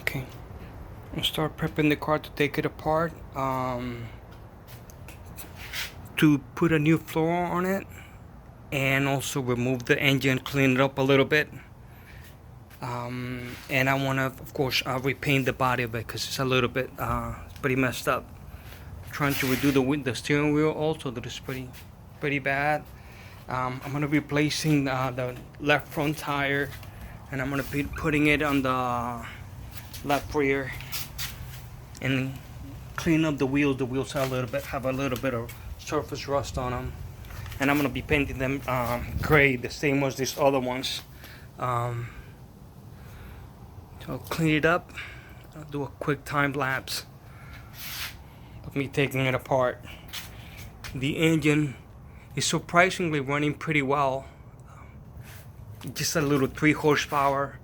Okay, I'll start prepping the car to take it apart, to put a new floor on it, and also remove the engine, clean it up a little bit. And I want to, of course, repaint the body of it because it's a little bit pretty messed up. Trying to redo the steering wheel also, that is pretty bad. I'm gonna be replacing the left front tire, and I'm gonna be putting it on the left rear, and clean up the wheels. The wheels have a little bit of surface rust on them, and I'm gonna be painting them gray, the same as these other ones. So I'll clean it up. I'll do a quick time lapse of me taking it apart. The engine is surprisingly running pretty well. Just a little 3 horsepower.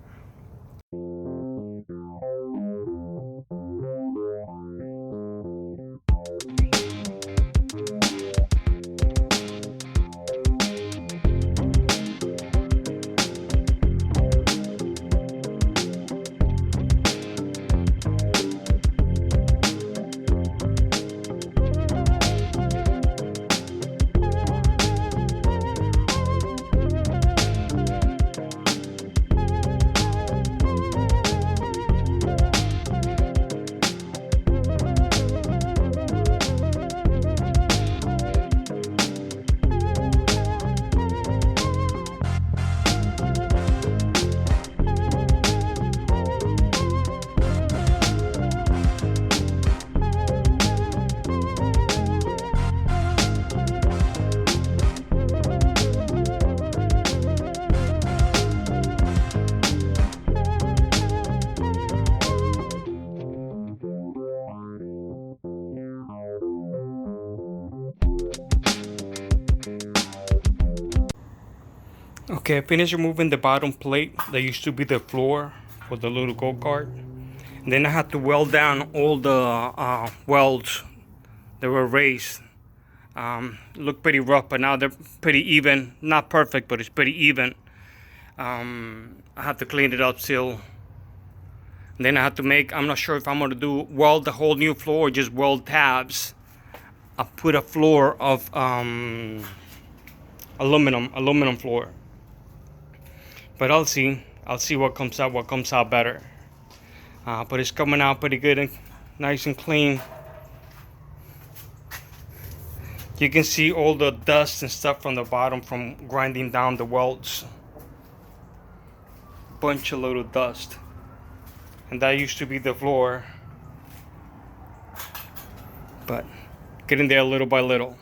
Okay, I finished removing the bottom plate that used to be the floor for the little go-kart. Then I had to weld down all the welds that were raised. Look pretty rough, but now they're pretty even. Not perfect, but it's pretty even. I have to clean it up still. And then I have to I'm not sure if I'm gonna weld the whole new floor or just weld tabs. I put a floor of aluminum floor. But I'll see what comes out better. But it's coming out pretty good and nice and clean. You can see all the dust and stuff from the bottom from grinding down the welds. Bunch of little dust. And that used to be the floor. But getting there little by little.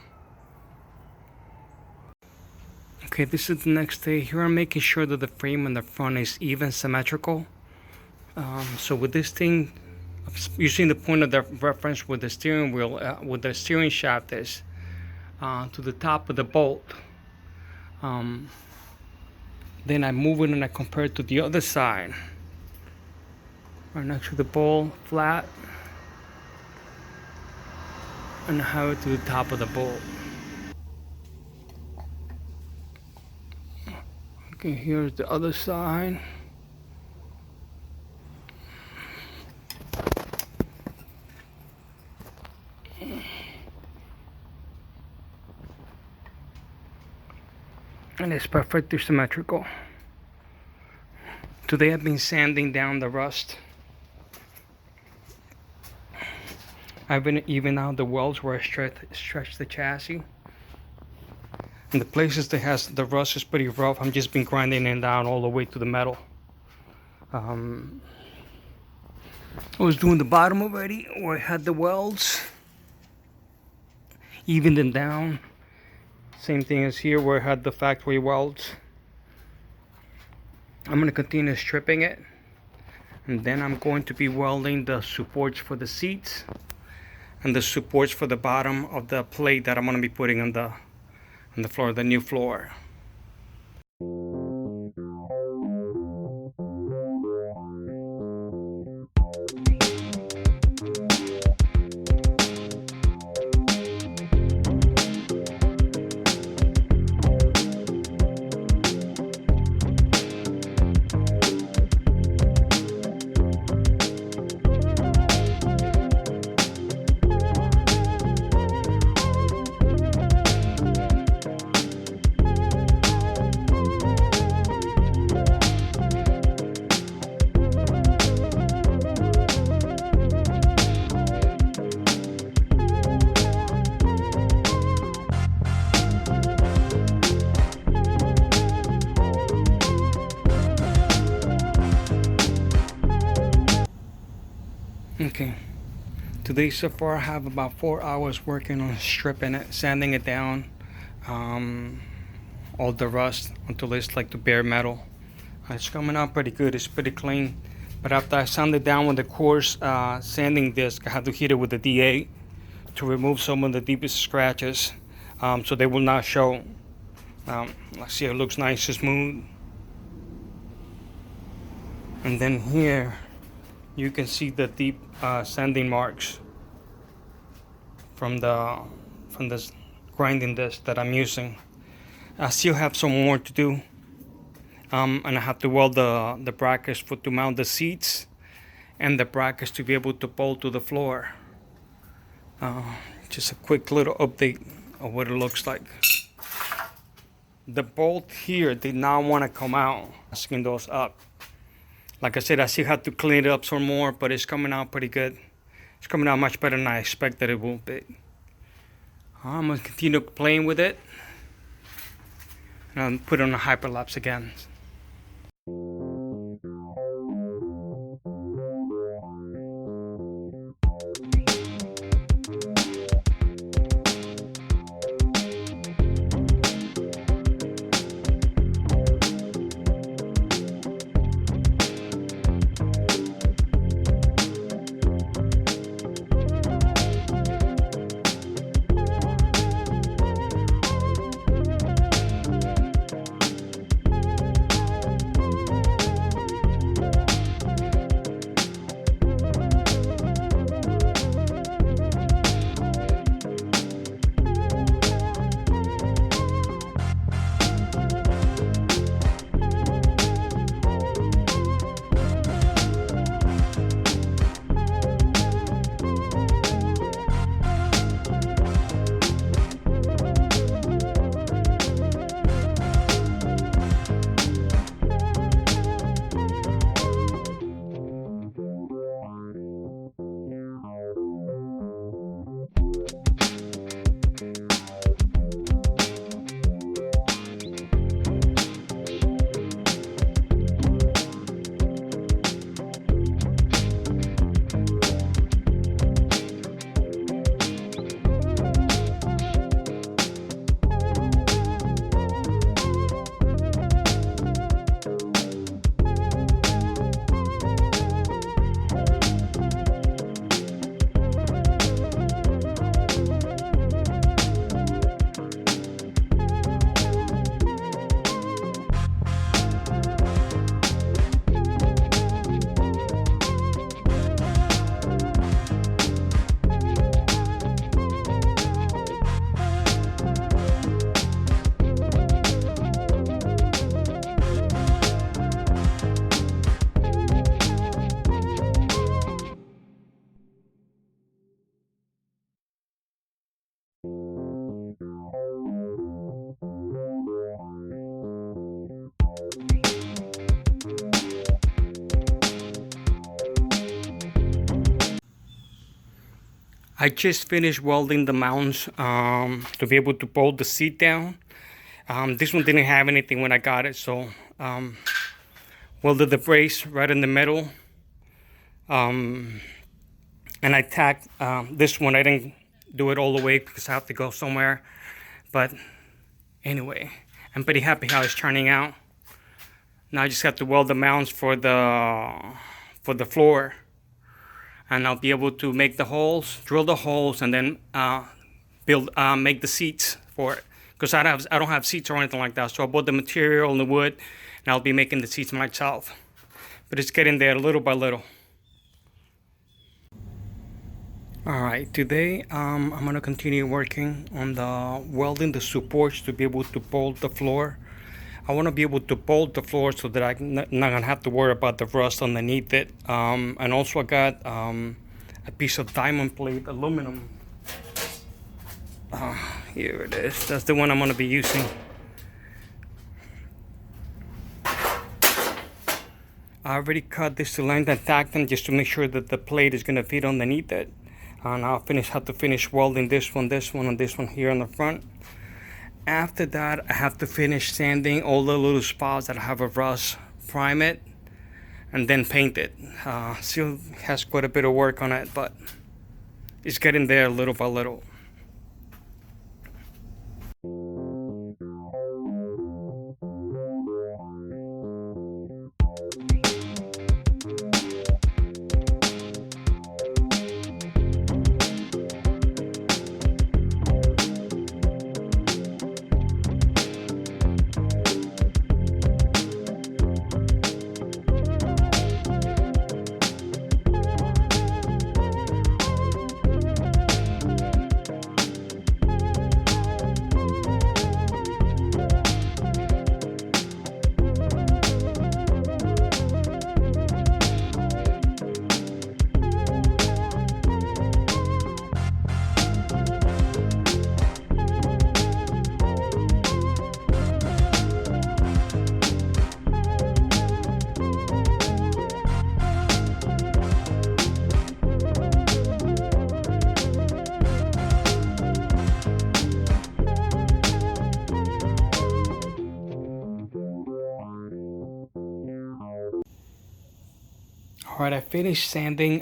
Okay, this is the next day. Here I'm making sure that the frame on the front is even symmetrical. So with this thing, using the point of the reference with the steering wheel, with the steering shaft is to the top of the bolt. Then I move it and I compare it to the other side. Right next to the bolt, flat. And I have it to the top of the bolt. Okay, here's the other side. And it's perfectly symmetrical. Today I've been sanding down the rust. I've been even out the welds where I stretch the chassis. And the places that has the rust is pretty rough. I'm just been grinding it down all the way to the metal. I was doing the bottom already where I had the welds. Even them down. Same thing as here where I had the factory welds. I'm going to continue stripping it. And then I'm going to be welding the supports for the seats. And the supports for the bottom of the plate that I'm going to be putting on the floor, the new floor. Okay. Today so far I have about 4 hours working on stripping it, sanding it down, all the rust until it's like the bare metal. It's coming out pretty good. It's pretty clean. But after I sand it down with the coarse sanding disc, I have to heat it with the D8 to remove some of the deepest scratches, so they will not show. Let's see, it looks nice and smooth. And then here you can see the deep sanding marks from this grinding disc that I'm using. I still have some more to do, and I have to weld the brackets to mount the seats and the brackets to be able to bolt to the floor. Just a quick little update of what it looks like. The bolt here did not want to come out. Asking those up. Like I said, I still have to clean it up some more, but it's coming out pretty good. It's coming out much better than I expected it will be. I'm gonna continue playing with it, and I'll put it on a hyperlapse again. I just finished welding the mounts to be able to bolt the seat down. This one didn't have anything when I got it, so welded the brace right in the middle. And I tacked this one. I didn't do it all the way because I have to go somewhere. But anyway, I'm pretty happy how it's turning out. Now I just have to weld the mounts for the floor. And I'll be able to make the holes, drill the holes, and then make the seats for it. Because I don't have seats or anything like that. So I bought the material and the wood, and I'll be making the seats myself. But it's getting there little by little. All right, today I'm gonna continue working on the welding the supports to be able to bolt the floor. I want to be able to bolt the floor so that I'm not gonna have to worry about the rust underneath it. And also I got a piece of diamond plate aluminum. Here it is. That's the one I'm gonna be using. I already cut this to length and tacked them just to make sure that the plate is gonna fit underneath it. And I'll have to finish welding this one, and this one here on the front. After that, I have to finish sanding all the little spots that have a rust, prime it, and then paint it. Still has quite a bit of work on it, but it's getting there little by little. Alright, I finished sanding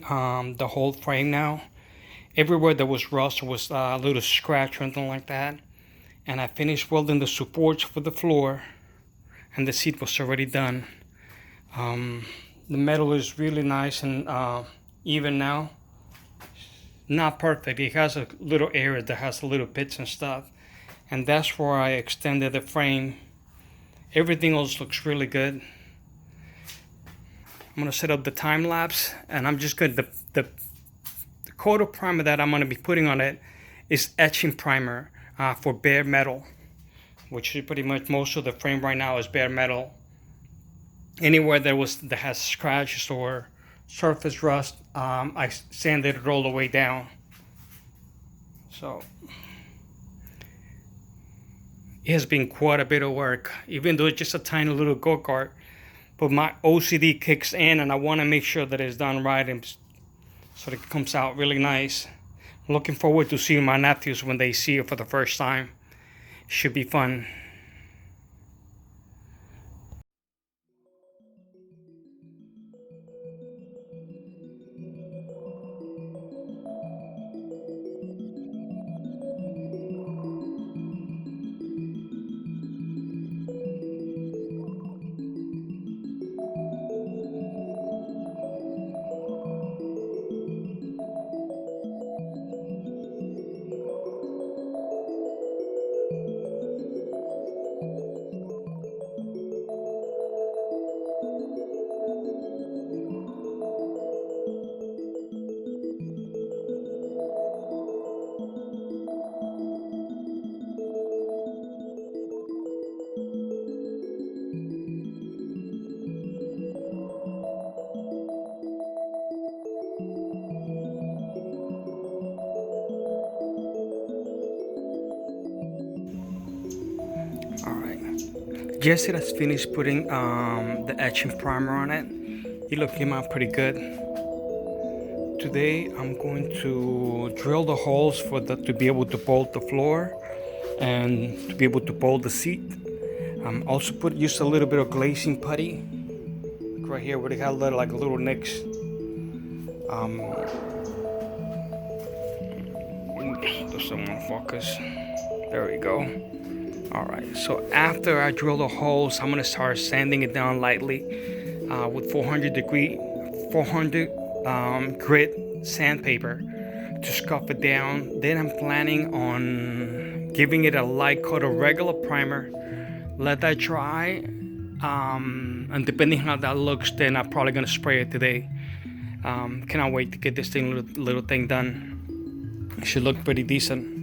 the whole frame now. Everywhere there was rust or was a little scratch or anything like that. And I finished welding the supports for the floor, and the seat was already done. The metal is really nice and even now. Not perfect. It has a little area that has a little pits and stuff. And that's where I extended the frame. Everything else looks really good. I'm gonna set up the time lapse, and I'm just good. The coat of primer that I'm gonna be putting on it is etching primer for bare metal, which is pretty much most of the frame right now is bare metal. Anywhere that has scratches or surface rust, I sanded it all the way down. So it has been quite a bit of work, even though it's just a tiny little go-kart. But my OCD kicks in, and I want to make sure that it's done right, and so that it comes out really nice. I'm looking forward to seeing my nephews when they see it for the first time. Should be fun. Jesse has finished putting the etching primer on it. It came out pretty good. Today I'm going to drill the holes to be able to bolt the floor and to be able to bolt the seat. Also use a little bit of glazing putty right here where they have little nicks. Doesn't want to focus. There we go. Alright, so after I drill the holes, I'm going to start sanding it down lightly with 400 grit sandpaper to scuff it down. Then I'm planning on giving it a light coat of regular primer, let that dry, and depending how that looks, then I'm probably going to spray it today. Cannot wait to get this little thing done. It should look pretty decent.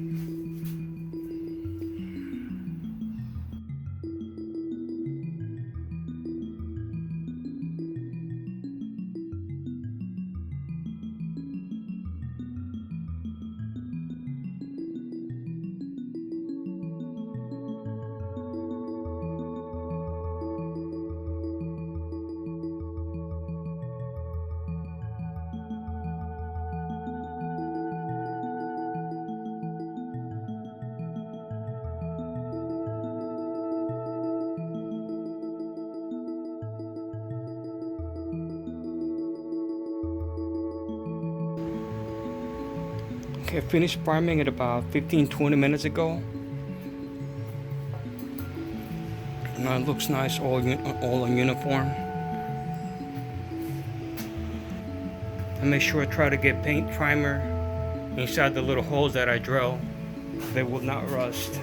Okay, I finished priming it about 15-20 minutes ago. Now it looks nice, all in uniform. I make sure I try to get paint primer inside the little holes that I drill. They will not rust.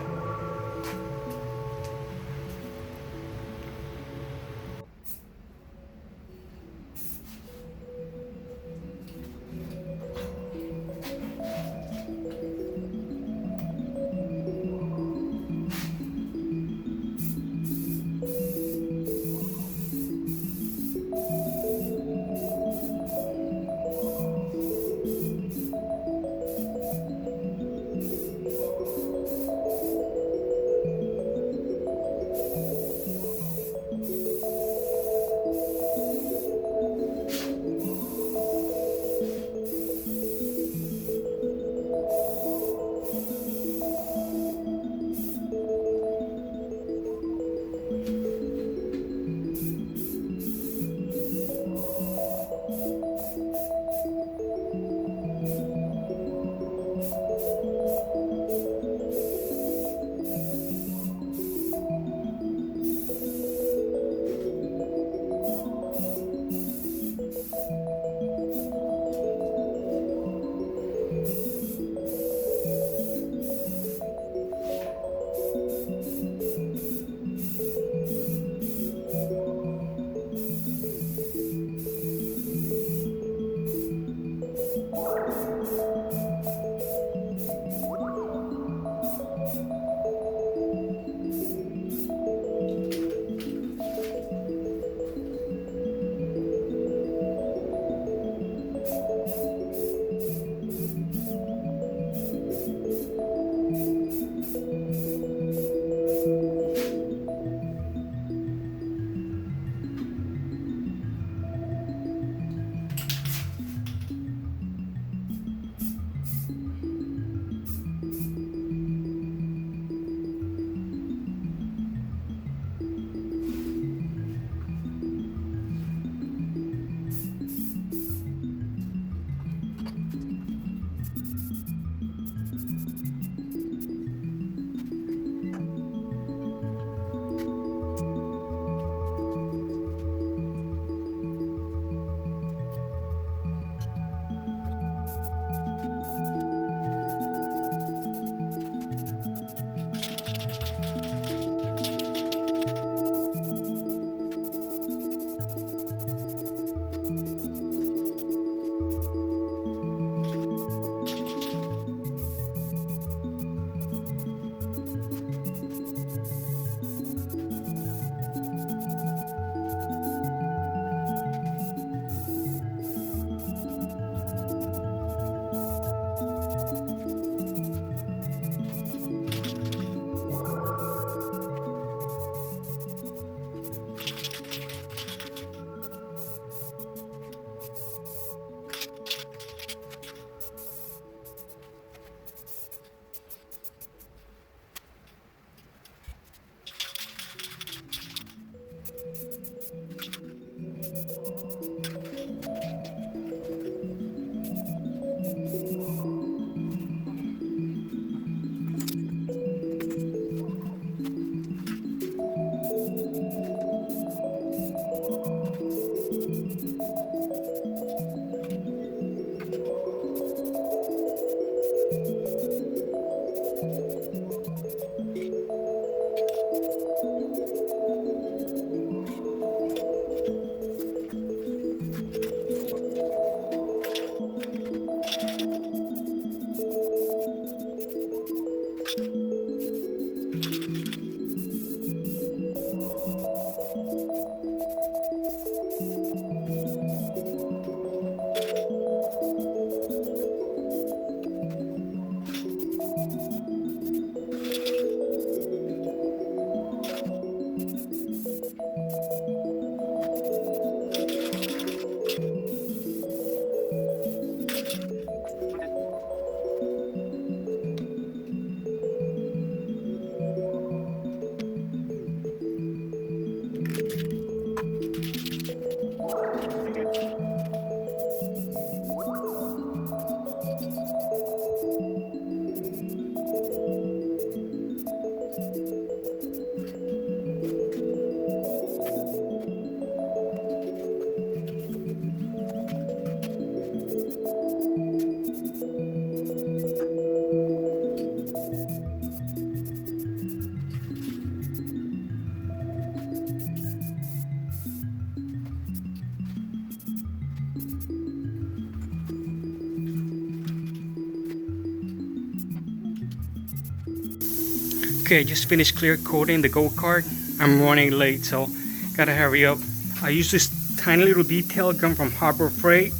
Okay, I just finished clear coating the go-kart. I'm running late, so gotta hurry up. I used this tiny little detail gun from Harbor Freight.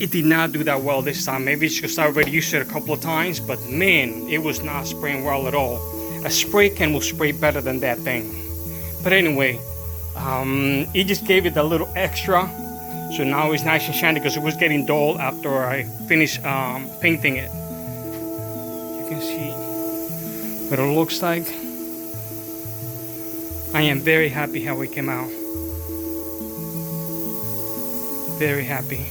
It did not do that well this time. Maybe it's because I already used it a couple of times, but man, it was not spraying well at all. A spray can will spray better than that thing. But anyway, it just gave it a little extra. So now it's nice and shiny because it was getting dull after I finished painting it. You can see what it looks like. I am very happy how it came out. Very happy.